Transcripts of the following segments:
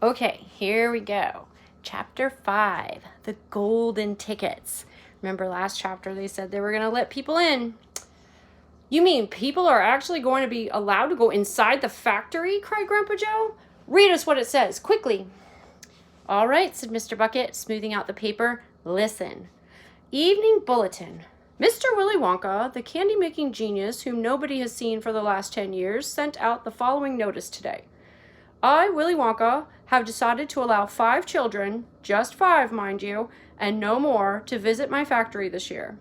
Okay, here we go. Chapter 5, the golden tickets. Remember last chapter they said they were going to let people in. You mean people are actually going to be allowed to go inside the factory? Cried Grandpa Joe. Read us what it says, quickly. All right, said Mr. Bucket, smoothing out the paper. Listen. Evening Bulletin. Mr. Willy Wonka, the candy-making genius whom nobody has seen for the last 10 years, sent out the following notice today. I, Willy Wonka, have decided to allow 5 children, just 5, mind you, and no more, to visit my factory this year.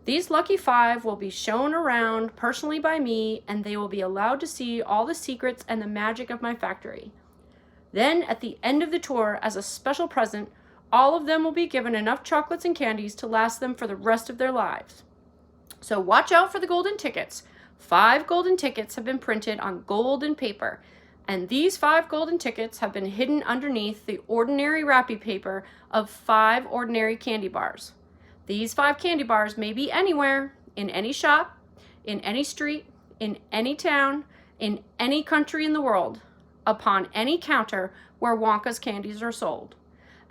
These lucky 5 will be shown around personally by me, and they will be allowed to see all the secrets and the magic of my factory. Then, at the end of the tour, as a special present, all of them will be given enough chocolates and candies to last them for the rest of their lives. So watch out for the golden tickets. 5 golden tickets have been printed on golden paper, and these 5 golden tickets have been hidden underneath the ordinary wrapping paper of 5 ordinary candy bars. These 5 candy bars may be anywhere, in any shop, in any street, in any town, in any country in the world, upon any counter where Wonka's candies are sold.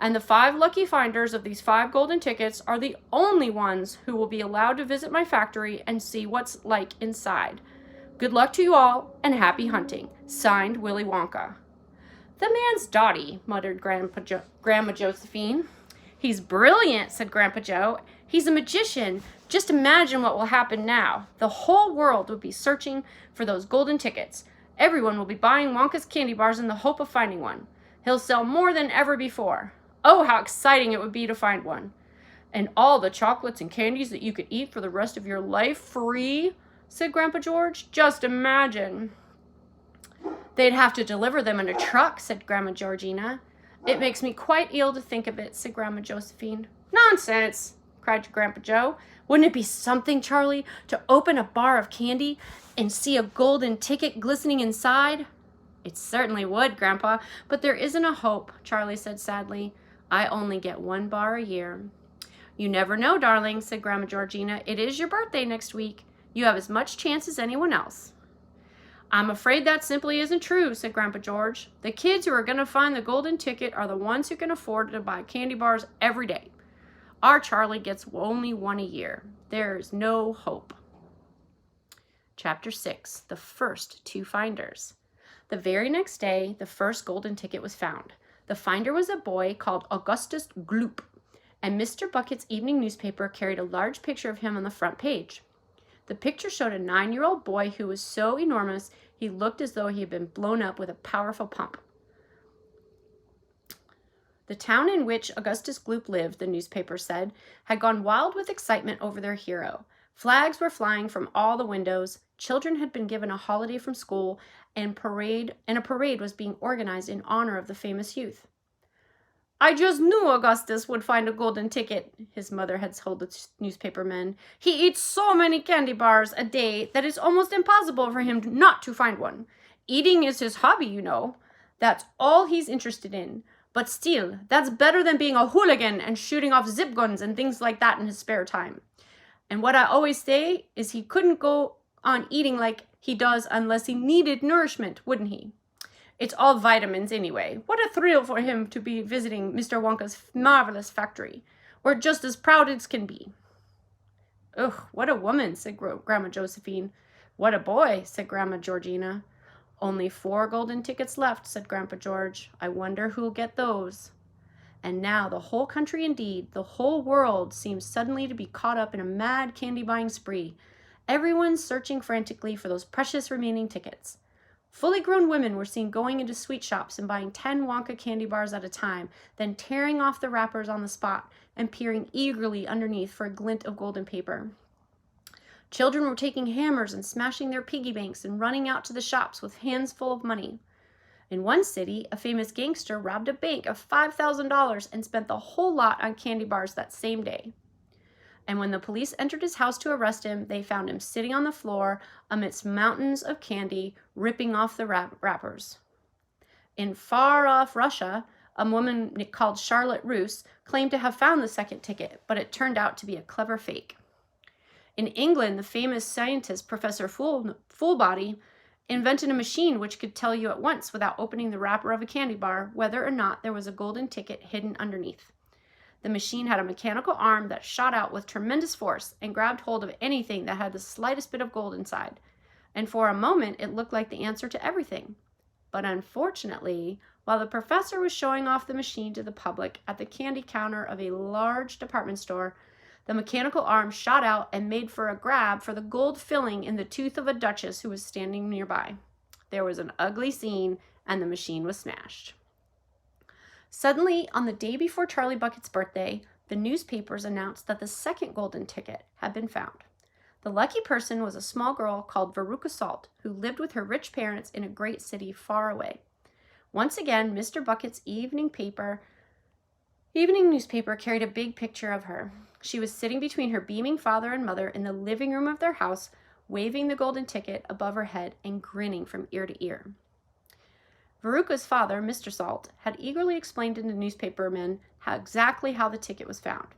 And the 5 lucky finders of these 5 golden tickets are the only ones who will be allowed to visit my factory and see what's like inside. Good luck to you all, and happy hunting. Signed, Willy Wonka. The man's dotty, muttered Grandma Josephine. He's brilliant, said Grandpa Joe. He's a magician. Just imagine what will happen now. The whole world will be searching for those golden tickets. Everyone will be buying Wonka's candy bars in the hope of finding one. He'll sell more than ever before. Oh, how exciting it would be to find one. And all the chocolates and candies that you could eat for the rest of your life free, said Grandpa George. Just imagine. They'd have to deliver them in a truck, said Grandma Georgina. It makes me quite ill to think of it, said Grandma Josephine. Nonsense, cried Grandpa Joe. Wouldn't it be something, Charlie, to open a bar of candy and see a golden ticket glistening inside? It certainly would, Grandpa, but there isn't a hope, Charlie said sadly. I only get 1 bar a year. You never know, darling, said Grandma Georgina. It is your birthday next week. You have as much chance as anyone else. I'm afraid that simply isn't true, said Grandpa George. The kids who are going to find the golden ticket are the ones who can afford to buy candy bars every day. Our Charlie gets only 1 a year. There's no hope. Chapter 6, the first 2 finders. The very next day, the first golden ticket was found. The finder was a boy called Augustus Gloop, and Mr. Bucket's evening newspaper carried a large picture of him on the front page. The picture showed a 9-year-old boy who was so enormous he looked as though he had been blown up with a powerful pump. The town in which Augustus Gloop lived, the newspaper said, had gone wild with excitement over their hero. Flags were flying from all the windows, children had been given a holiday from school, and a parade was being organized in honor of the famous youth. I just knew Augustus would find a golden ticket, his mother had told the newspapermen. He eats so many candy bars a day that it's almost impossible for him not to find one. Eating is his hobby, you know. That's all he's interested in. But still, that's better than being a hooligan and shooting off zip guns and things like that in his spare time. And what I always say is he couldn't go on eating like he does unless he needed nourishment, wouldn't he? It's all vitamins anyway. What a thrill for him to be visiting Mr. Wonka's marvelous factory. We're just as proud as can be. Ugh, what a woman, said Grandma Josephine. What a boy, said Grandma Georgina. Only 4 golden tickets left, said Grandpa George. I wonder who'll get those. And now the whole country, indeed, the whole world, seems suddenly to be caught up in a mad candy-buying spree. Everyone's searching frantically for those precious remaining tickets. Fully grown women were seen going into sweet shops and buying 10 Wonka candy bars at a time, then tearing off the wrappers on the spot and peering eagerly underneath for a glint of golden paper. Children were taking hammers and smashing their piggy banks and running out to the shops with hands full of money. In one city, a famous gangster robbed a bank of $5,000 and spent the whole lot on candy bars that same day. And when the police entered his house to arrest him, they found him sitting on the floor amidst mountains of candy, ripping off the wrappers. In far-off Russia, a woman called Charlotte Roos claimed to have found the second ticket, but it turned out to be a clever fake. In England, the famous scientist Professor Foolbody invented a machine which could tell you at once without opening the wrapper of a candy bar whether or not there was a golden ticket hidden underneath. The machine had a mechanical arm that shot out with tremendous force and grabbed hold of anything that had the slightest bit of gold inside. And for a moment, it looked like the answer to everything. But unfortunately, while the professor was showing off the machine to the public at the candy counter of a large department store, the mechanical arm shot out and made for a grab for the gold filling in the tooth of a duchess who was standing nearby. There was an ugly scene, and the machine was smashed. Suddenly, on the day before Charlie Bucket's birthday, the newspapers announced that the second golden ticket had been found. The lucky person was a small girl called Veruca Salt, who lived with her rich parents in a great city far away. Once again, Mr. Bucket's evening newspaper carried a big picture of her. She was sitting between her beaming father and mother in the living room of their house, waving the golden ticket above her head and grinning from ear to ear. Veruca's father, Mr. Salt, had eagerly explained to the newspapermen exactly how the ticket was found.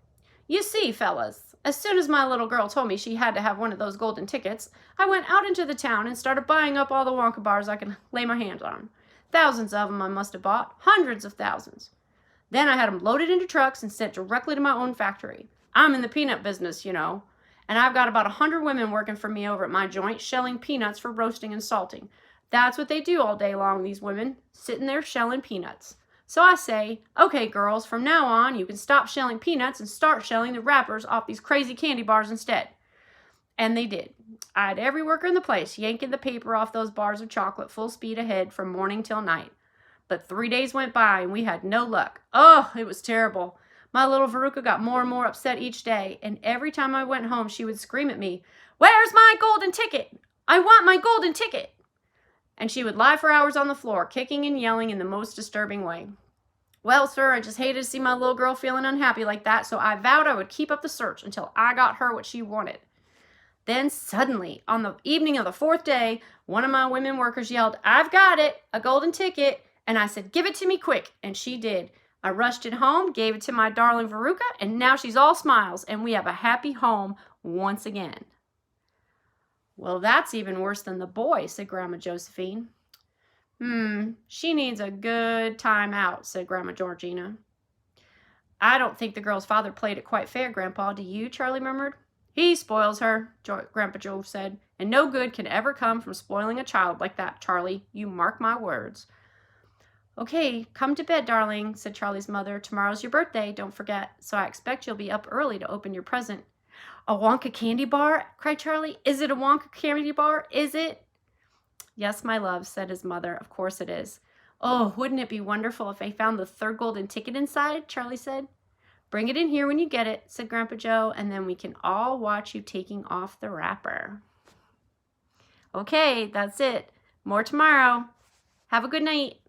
"You see, fellas, as soon as my little girl told me she had to have one of those golden tickets, I went out into the town and started buying up all the Wonka bars I could lay my hands on. Thousands of them I must have bought, hundreds of thousands. Then I had them loaded into trucks and sent directly to my own factory. I'm in the peanut business, you know, and I've got about 100 women working for me over at my joint shelling peanuts for roasting and salting. That's what they do all day long, these women, sitting there shelling peanuts. So I say, okay, girls, from now on, you can stop shelling peanuts and start shelling the wrappers off these crazy candy bars instead." And they did. I had every worker in the place yanking the paper off those bars of chocolate full speed ahead from morning till night. But 3 days went by and we had no luck. Oh, it was terrible. My little Veruca got more and more upset each day, and every time I went home, she would scream at me, "Where's my golden ticket? I want my golden ticket!" And she would lie for hours on the floor, kicking and yelling in the most disturbing way. Well, sir, I just hated to see my little girl feeling unhappy like that, so I vowed I would keep up the search until I got her what she wanted. Then suddenly, on the evening of the 4th day, one of my women workers yelled, "I've got it, a golden ticket," and I said, "Give it to me quick," and she did. I rushed it home, gave it to my darling Veruca, and now she's all smiles, and we have a happy home once again. "Well, that's even worse than the boy," said Grandma Josephine. She needs a good time out," said Grandma Georgina. "I don't think the girl's father played it quite fair, Grandpa, do you?" Charlie murmured. "He spoils her," Grandpa Joe said, "and no good can ever come from spoiling a child like that, Charlie. You mark my words." "Okay, come to bed, darling," said Charlie's mother. "Tomorrow's your birthday, don't forget, so I expect you'll be up early to open your present." "A Wonka candy bar?" cried Charlie. "Is it a Wonka candy bar? Is it?" "Yes, my love," said his mother. "Of course it is." "Oh, wouldn't it be wonderful if I found the third golden ticket inside?" Charlie said. "Bring it in here when you get it," said Grandpa Joe, "and then we can all watch you taking off the wrapper." Okay, that's it. More tomorrow. Have a good night.